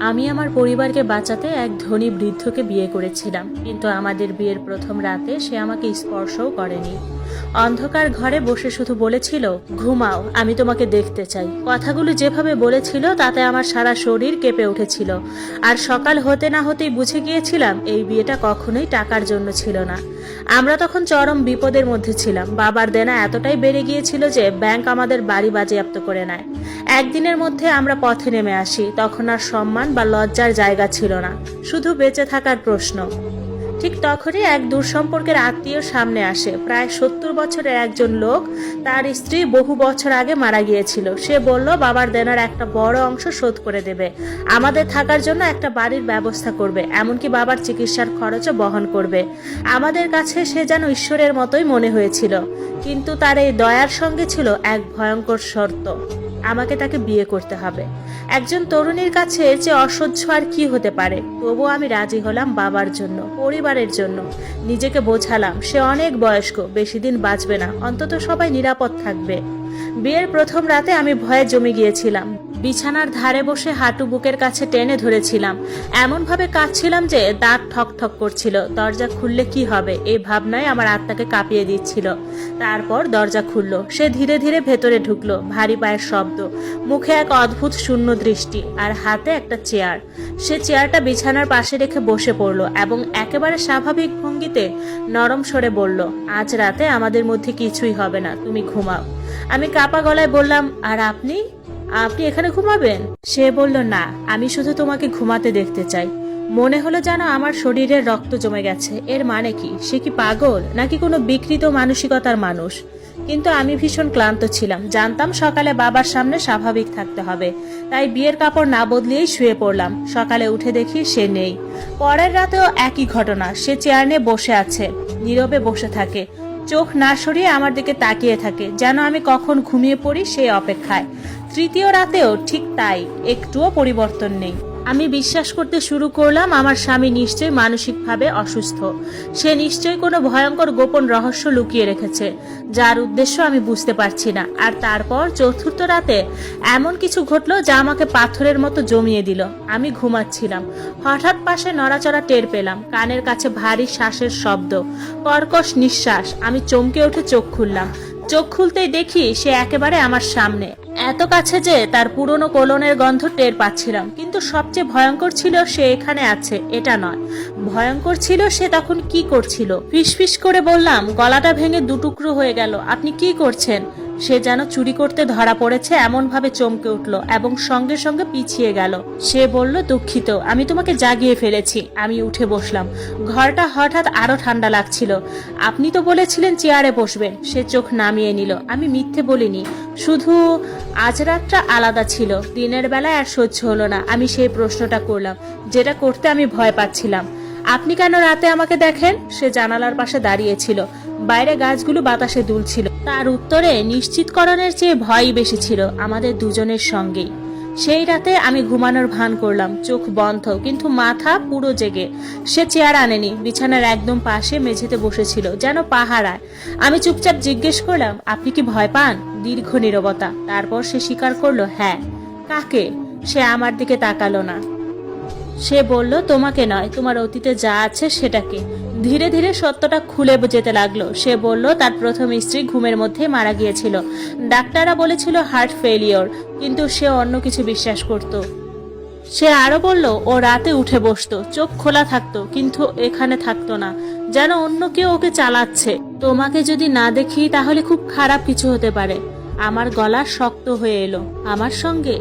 আমি আমার পরিবারকে বাঁচাতে এক ধনী বৃদ্ধকে বিয়ে করেছিলাম, কিন্তু আমাদের বিয়ের প্রথম রাতে সে আমাকে স্পর্শও করেনি। অন্ধকার ঘরে বসে শুধু বলেছিল, ঘুমাও, আমি তোমাকে দেখতে চাই। কথাগুলো যেভাবে বলেছিল তাতে আমার সারা শরীর কেঁপে উঠেছিল। আর সকাল হতে না হতেই বুঝে গিয়েছিলাম এই বিয়েটা কখনোই টাকার জন্য ছিল না। আমরা তখন চরম বিপদের মধ্যে ছিলাম। বাবার দেনা এতটাই বেড়ে গিয়েছিল যে ব্যাংক আমাদের বাড়ি বাজেয়াপ্ত করে নেয়। একদিনের মধ্যে আমরা পথে নেমে আসি। তখন আর সম্মান বা লজ্জার জায়গা ছিল না, শুধু বেঁচে থাকার প্রশ্ন। ঠিক তখনই এক দূরসম্পর্কের আত্মীয় সামনে আসে। প্রায় 70 বছরের একজন লোক, তার স্ত্রী বহু বছর আগে মারা গিয়েছিল। সে বলল বাবার দেনার একটা বড় অংশ শোধ করে দেবে, আমাদের থাকার জন্য একটা বাড়ির ব্যবস্থা করবে, এমনকি বাবার চিকিৎসার খরচও বহন করবে। আমাদের কাছে সে যেন ঈশ্বরের মতোই মনে হয়েছিল, কিন্তু তার এই দয়ার সঙ্গে ছিল এক ভয়ঙ্কর শর্ত। আমাকে তাকে বিয়ে করতে হবে। একজন তরুণীর কাছে এর চেয়ে অসহ্য আর কি হতে পারে। তবুও আমি রাজি হলাম, বাবার জন্য, পরিবারের জন্য। নিজেকে বোঝালাম সে অনেক বয়স্ক, বেশি দিন বাঁচবে না, অন্তত সবাই নিরাপদ থাকবে। বিয়ের প্রথম রাতে আমি ভয়ে জমে গিয়েছিলাম। বিছানার ধারে বসে হাঁটু বুকের কাছে টেনে ধরেছিলাম। এমনভাবে কাঁদছিলাম যে দাঁত ঠক ঠক করছিল। দরজা খুললে কি হবে এই ভাবনায় আমার আত্মাকে কাঁপিয়ে দিচ্ছিল। তারপর দরজা খুলল। সে ধীরে ধীরে ভেতরে ঢুকলো। ভারী পায়ের শব্দ, মুখে এক অদ্ভুত শূন্য দৃষ্টি, আর হাতে একটা চেয়ার। সে চেয়ারটা বিছানার পাশে রেখে বসে পড়লো এবং একেবারে স্বাভাবিক ভঙ্গিতে নরম স্বরে বলল, আজ রাতে আমাদের মধ্যে কিছুই হবে না, তুমি ঘুমাও। আমি কাঁপা গলায় বললাম, আর আপনি আপনি এখানে ঘুমাবেন? সে বলল, না, আমি শুধু তোমাকে ঘুমাতে দেখতে চাই। মনে হলো যেন আমার শরীরের রক্ত জমে গেছে। এর মানে কি? সে কি পাগল নাকি কোনো বিকৃত মানসিকতার মানুষ? কিন্তু আমি ভীষণ ক্লান্ত ছিলাম। জানতাম সকালে বাবার সামনে স্বাভাবিক থাকতে হবে, তাই বিয়ের কাপড় না বদলিয়েই শুয়ে পড়লাম। সকালে উঠে দেখি সে নেই। পরের রাতেও একই ঘটনা। সে চেয়ার নিয়ে বসে আছে, নীরবে বসে থাকে, চোখ না সরিয়ে আমার দিকে তাকিয়ে থাকে, যেন আমি কখন ঘুমিয়ে পড়ি সেই অপেক্ষায়। তৃতীয় রাতেও ঠিক তাই, একটুও পরিবর্তন নেই। আমি বিশ্বাস করতে শুরু করলাম আমার স্বামী নিশ্চয়ই মানসিকভাবে অসুস্থ। সে নিশ্চয়ই কোনো ভয়ঙ্কর গোপন রহস্য লুকিয়ে রেখেছে, যার উদ্দেশ্য আমি বুঝতে পারছি না। আর তারপর চতুর্থ রাতে এমন কিছু ঘটলো যা আমাকে পাথরের মতো জমিয়ে দিল। আমি ঘুমাচ্ছিলাম, হঠাৎ পাশে নড়াচড়া টের পেলাম, কানের কাছে ভারী শ্বাসের শব্দ, কর্কশ নিঃশ্বাস। আমি চমকে উঠে চোখ খুললাম। চোখ খুলতেই দেখি সে একেবারে আমার সামনে, এত কাছে যে তার পুরনো কোলনের গন্ধ টের পাচ্ছিলাম। কিন্তু সবচেয়ে ভয়ঙ্কর ছিল সে এখানে আছে এটা নয়, ভয়ঙ্কর ছিল সে তখন কি করছিল। ফিসফিস করে বললাম, গলাটা ভেঙে দুটুকরো হয়ে গেল, আপনি কি করছেন? সে যেন চুরি করতে ধরা পড়েছে এমন ভাবে চমকে উঠল এবং সঙ্গে সঙ্গে পিছিয়ে গেল। সে বলল, দুঃখিত, আমি তোমাকে জাগিয়ে ফেলেছি। আমি উঠে বসলাম। ঘরটা হঠাৎ আরো ঠান্ডা লাগছিল। আপনি তো বলেছিলেন চেয়ারে বসবেন। সে চোখ নামিয়ে নিল। আমি মিথ্যে বলিনি, শুধু আজ রাতটা আলাদা ছিল। দিনের বেলায় আর সহ্য হলো না। আমি সেই প্রশ্নটা করলাম যেটা করতে আমি ভয় পাচ্ছিলাম, আপনি কেন রাতে আমাকে দেখেন? সে জানালার পাশে দাঁড়িয়েছিল, বাইরে গাছগুলো বাতাসে দুলছিল। তার উত্তরে নিশ্চিতকরণের চেয়ে ভয়ই বেশি ছিল, আমাদের দুজনের সঙ্গেই। সেই রাতে আমি ঘুমানোর ভান করলাম, চোখ বন্ধ কিন্তু মাথা পুরো জেগে। সে চেয়ার আনেনি, বিছানার একদম পাশে মেঝেতে বসেছিল, যেন পাহারায়। আমি চুপচাপ জিজ্ঞেস করলাম, আপনি কি ভয় পান? দীর্ঘ নীরবতা। তারপর সে স্বীকার করলো, হ্যাঁ। কাকে? সে আমার দিকে তাকালো না। সে বলল, তোমাকে নয়, তোমার অতীতে যা আছে সেটাকে। ধীরে ধীরে সত্যটা খুলে যেতে লাগলো। সে বলল তার প্রথম স্ত্রী ঘুমের মধ্যে মারা গিয়েছিল। ডাক্তাররা বলেছিল হার্ট ফেলিওর, কিন্তু সে অন্য কিছু বিশ্বাস করত। সে আরো বলল, ও রাতে উঠে বসতো, চোখ খোলা থাকতো, কিন্তু এখানে থাকতো না, যেন অন্য কেউ ওকে চালাচ্ছে। তোমাকে যদি না দেখি তাহলে খুব খারাপ কিছু হতে পারে। আমার গলা শক্ত হয়ে এলো। আমার সঙ্গে